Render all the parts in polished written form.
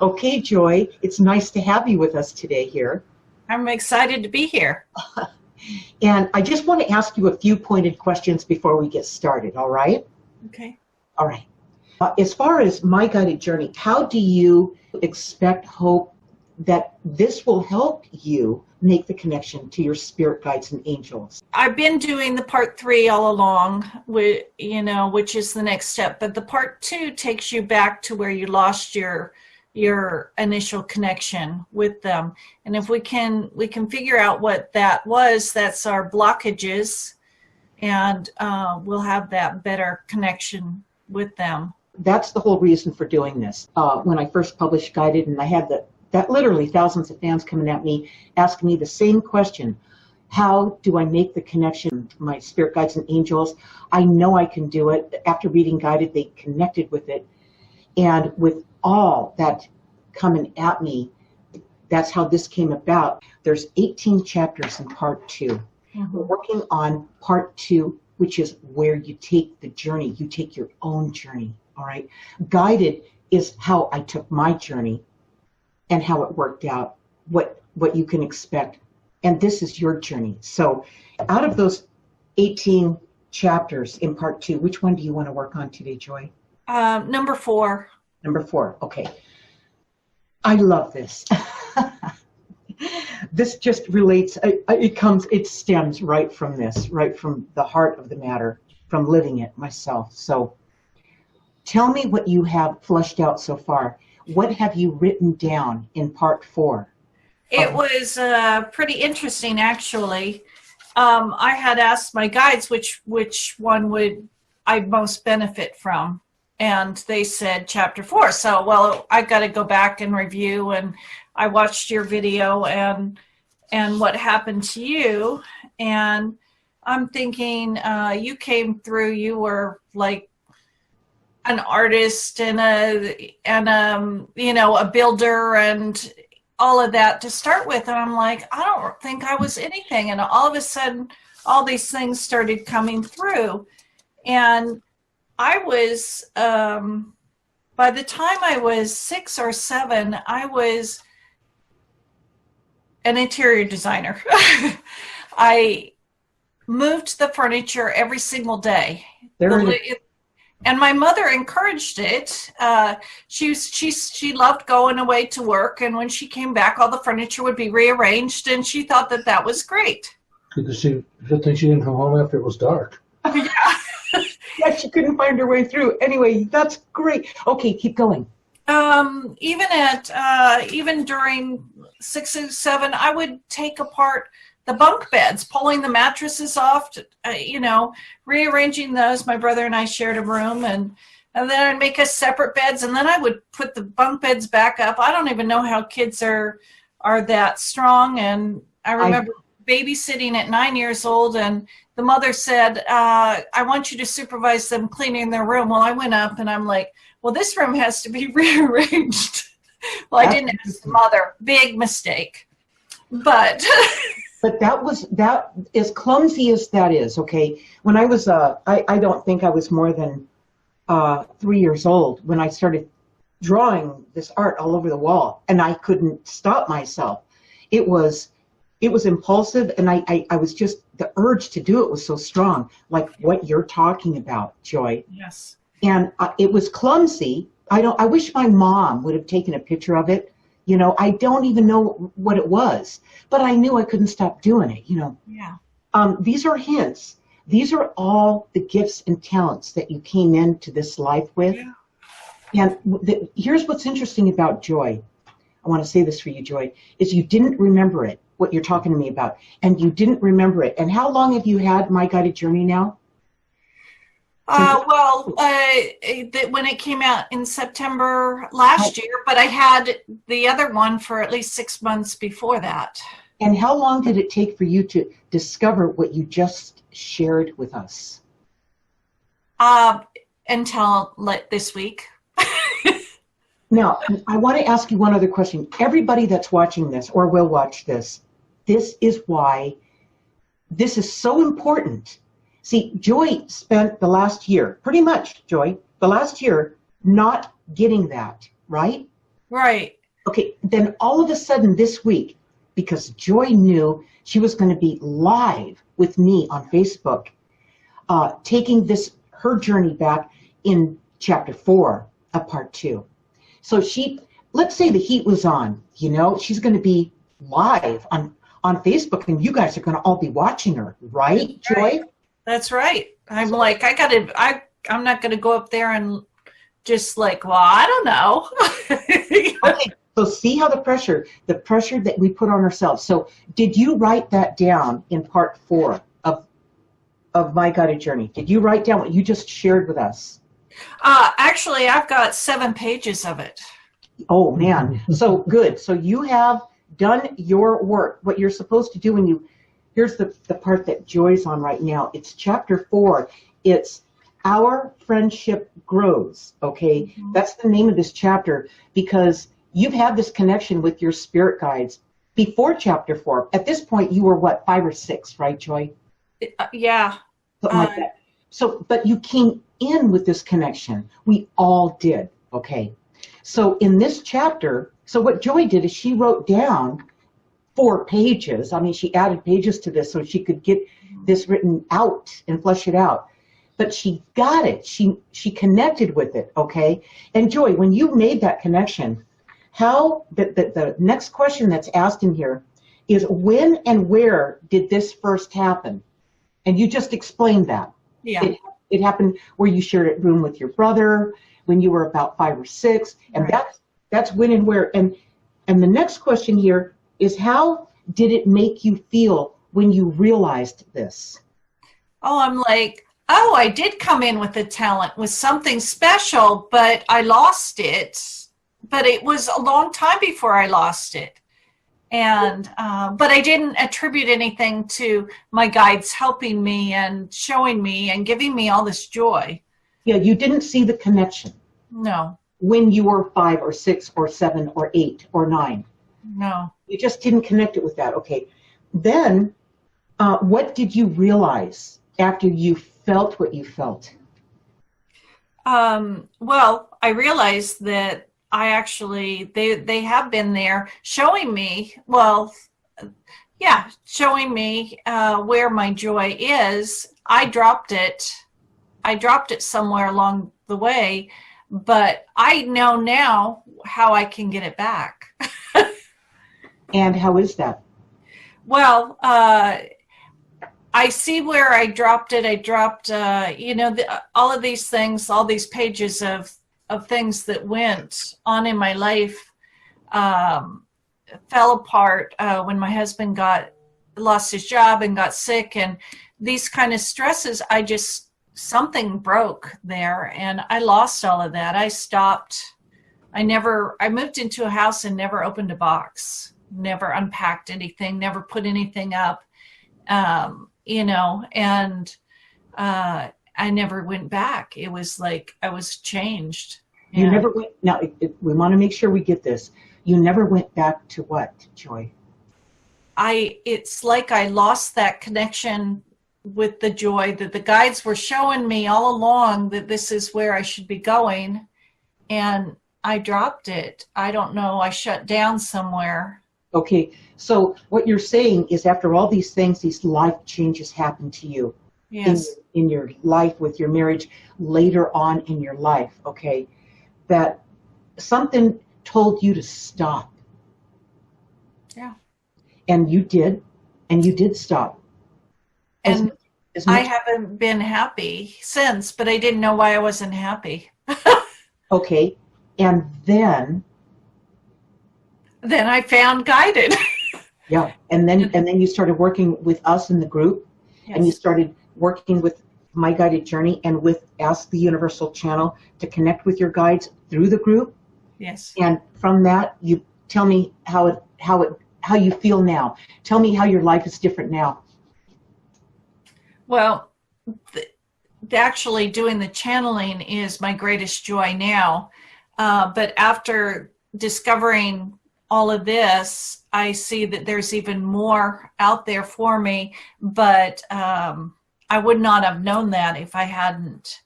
Okay, Joy, it's nice to have you with us today here. I'm excited to be here. And I just want to ask you a few pointed questions before we get started, all right? Okay. All right. As far as my guided journey, how do you expect, hope that this will help you make the connection to your spirit guides and angels? I've been doing the part 3 all along, which is the next step. But the part 2 takes you back to where you lost your initial connection with them. And if we can figure out what that was, that's our blockages, and we'll have that better connection with them. That's the whole reason for doing this. When I first published Guided, and I had that literally thousands of fans coming at me, asking me the same question: how do I make the connection to my spirit guides and angels? I know I can do it. After reading Guided, they connected with it. And with all that coming at me, that's how this came about. There's 18 chapters in part 2. Mm-hmm. We're working on part 2, which is where you take the journey. You take your own journey, all right? Guided is how I took my journey and how it worked out, what you can expect. And this is your journey. So out of those 18 chapters in part 2, which one do you want to work on today, Joy? Number 4. Number 4, okay. I love this. This just relates, it stems right from this, right from the heart of the matter, from living it myself. So tell me what you have flushed out so far. What have you written down in part 4? It was pretty interesting, actually. I had asked my guides which one would I most benefit from, and they said chapter 4. So, well, I got to go back and review, and I watched your video and what happened to you, and I'm thinking you came through. You were like an artist and a builder and all of that to start with, and I'm like, I don't think I was anything. And all of a sudden, all these things started coming through, and I was by the time I was 6 or 7, I was an interior designer. I moved the furniture every single day. And my mother encouraged it. She loved going away to work, and when she came back, all the furniture would be rearranged, and she thought that was great. Good thing she didn't come home after it was dark. Yeah. Yeah, she couldn't find her way through. Anyway, that's great. Okay, keep going. Even during 6 or 7, I would take apart the bunk beds, pulling the mattresses off, rearranging those. My brother and I shared a room, and then I'd make us separate beds, and then I would put the bunk beds back up. I don't even know how kids are that strong. And I remember babysitting at 9 years old, and the mother said, I want you to supervise them cleaning their room. Well, I went up, and I'm like, well, this room has to be rearranged. Well, I didn't ask the mother. Big mistake. But... But that as clumsy as that is, okay, when I was, I don't think I was more than 3 years old when I started drawing this art all over the wall, and I couldn't stop myself. It was impulsive, and I was just, the urge to do it was so strong, like what you're talking about, Joy. Yes. And it was clumsy. I wish my mom would have taken a picture of it. I don't even know what it was, but I knew I couldn't stop doing it, Yeah. These are hints. These are all the gifts and talents that you came into this life with. Yeah. And here's what's interesting about Joy. I want to say this for you, Joy, is you didn't remember it, what you're talking to me about, and you didn't remember it. And how long have you had My Guided Journey now? When it came out in September last year, but I had the other one for at least 6 months before that. And how long did it take for you to discover what you just shared with us? Until this week. Now, I want to ask you one other question. Everybody that's watching this or will watch this, this is why this is so important. See, Joy spent the last year, pretty much, Joy, the last year not getting that, right? Right. Okay, then all of a sudden this week, because Joy knew she was going to be live with me on Facebook, taking her journey back in chapter 4 of part 2. So let's say the heat was on, she's going to be live on Facebook, and you guys are going to all be watching her, right, Joy? That's right. I'm like, I'm not going to go up there and just like, well, I don't know. Okay, so see how the pressure that we put on ourselves. So did you write that down in part 4 of My Guided Journey? Did you write down what you just shared with us? Actually, I've got 7 pages of it. Oh, man. So good. So you have done your work. What you're supposed to do here's the part that Joy's on right now. It's chapter 4. It's Our Friendship Grows. Okay. Mm-hmm. That's the name of this chapter, because you've had this connection with your spirit guides before chapter 4. At this point, you were what, 5 or 6, right, Joy? Yeah. Something like that. So, but you came in with this connection. We all did. Okay. So in this chapter, so what Joy did is she wrote down 4 pages. I mean, she added pages to this so she could get this written out and flesh it out. But she got it. She connected with it, okay? And Joy, when you made that connection, how the next question that's asked in here is, when and where did this first happen? And you just explained that. Yeah. It happened where you shared a room with your brother when you were about 5 or 6, and right. That's when and where. And the next question here is, how did it make you feel when you realized this? Oh, I'm like, I did come in with a talent, with something special, but I lost it. But it was a long time before I lost it. And, but I didn't attribute anything to my guides helping me and showing me and giving me all this joy. Yeah, you didn't see the connection. No. When you were 5 or 6 or 7 or 8 or 9. No. You just didn't connect it with that. Okay. Then, what did you realize after you felt what you felt? Well, I realized that they have been there showing me, showing me where my joy is. I dropped it somewhere along the way, but I know now how I can get it back. And how is that? Well, I see where I dropped it. I dropped, all of these things, all these pages of things that went on in my life fell apart when my husband lost his job and got sick, and these kind of stresses. Something broke there, and I lost all of that. I stopped. I moved into a house and never opened a box, never unpacked anything, never put anything up, and I never went back. It was like I was changed. You never went. Now, we want to make sure we get this. You never went back to what, Joy? It's like I lost that connection with the joy that the guides were showing me all along, that this is where I should be going. And I dropped it. I don't know. I shut down somewhere. Okay. So what you're saying is, after all these things, these life changes happen to you. Yes. In your life, with your marriage, later on in your life, okay, that something told you to stop. Yeah. And you did stop. And I haven't been happy since, but I didn't know why I wasn't happy. Okay. And then I found Guided. Yeah. And then you started working with us in the group. Yes. And you started working with My Guided Journey and with Ask the Universal Channel to connect with your guides through the group. Yes. And from that, you tell me how you feel now. Tell me how your life is different now. Well, actually doing the channeling is my greatest joy now. But after discovering all of this, I see that there's even more out there for me. But I would not have known that if I hadn't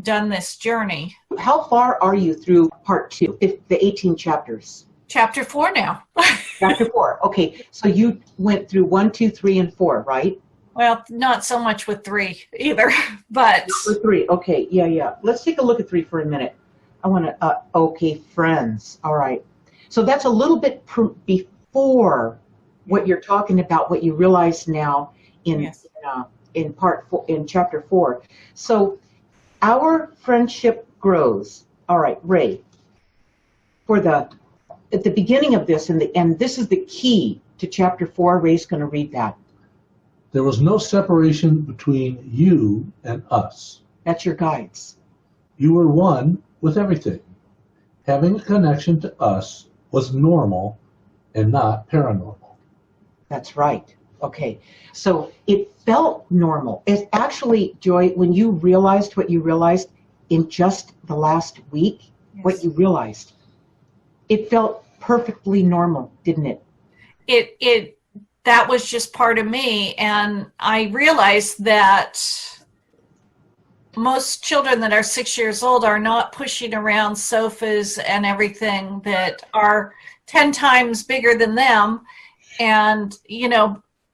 done this journey. How far are you through part 2, the 18 chapters? Chapter 4 now. Chapter 4. Okay, so you went through 1, 2, 3, and 4, right? Well, not so much with 3 either, but. With 3, okay, yeah. Let's take a look at 3 for a minute. I want to, okay, friends. All right. So that's a little bit before what you're talking about, what you realize now in part 4, in chapter 4. So our friendship grows. All right, Ray. At the beginning of this, and this is the key to chapter 4. Ray's going to read that. There was no separation between you and us. That's your guides. You were one with everything. Having a connection to us was normal and not paranormal. That's right. Okay. So it felt normal. It's actually, Joy, when you realized what you realized in just the last week, what you realized, it felt perfectly normal, didn't it? That was just part of me. And I realized that most children that are 6 years old are not pushing around sofas and everything that are 10 times bigger than them and,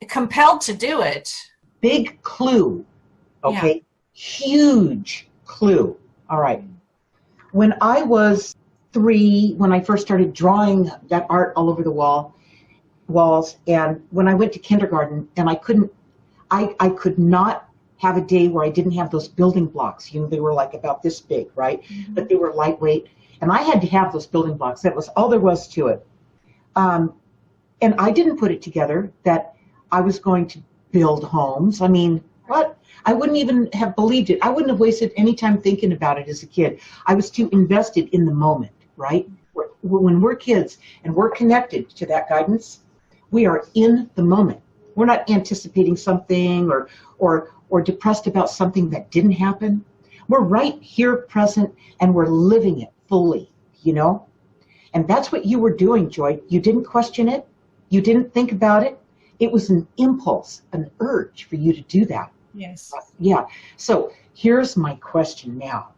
compelled to do it. Big clue. Okay. Yeah. Huge clue. All right. When I was 3, when I first started drawing that art all over the walls, and when I went to kindergarten, and I could not have a day where I didn't have those building blocks. They were like about this big, right? Mm-hmm. But they were lightweight, and I had to have those building blocks. That was all there was to it. And I didn't put it together that I was going to build homes. I mean, what? I wouldn't even have believed it. I wouldn't have wasted any time thinking about it as a kid. I was too invested in the moment, right? When we're kids and we're connected to that guidance, we are in the moment. We're not anticipating something or depressed about something that didn't happen. We're right here present and we're living it fully, And that's what you were doing, Joy. You didn't question it. You didn't think about it. It was an impulse, an urge for you to do that. Yes. Yeah. So here's my question now.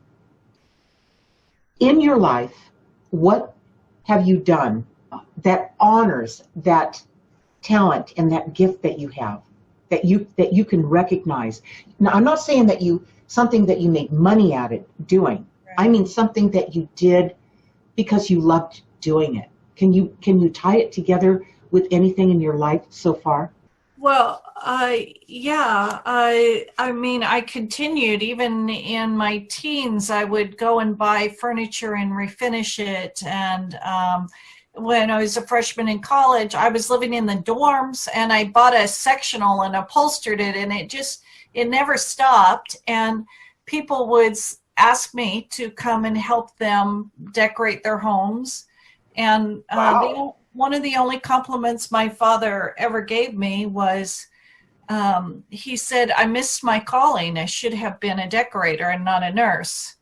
In your life, what have you done that honors that talent and that gift that you have, that you can recognize? Now, I'm not saying that something that you made money at it doing. Right. I mean something that you did because you loved doing it. Can you tie it together with anything in your life so far? Well, I mean, I continued even in my teens. I would go and buy furniture and refinish it. And when I was a freshman in college, I was living in the dorms and I bought a sectional and upholstered it, and it never stopped. And people would ask me to come and help them decorate their homes. And wow. One of the only compliments my father ever gave me was, he said, I missed my calling. I should have been a decorator and not a nurse.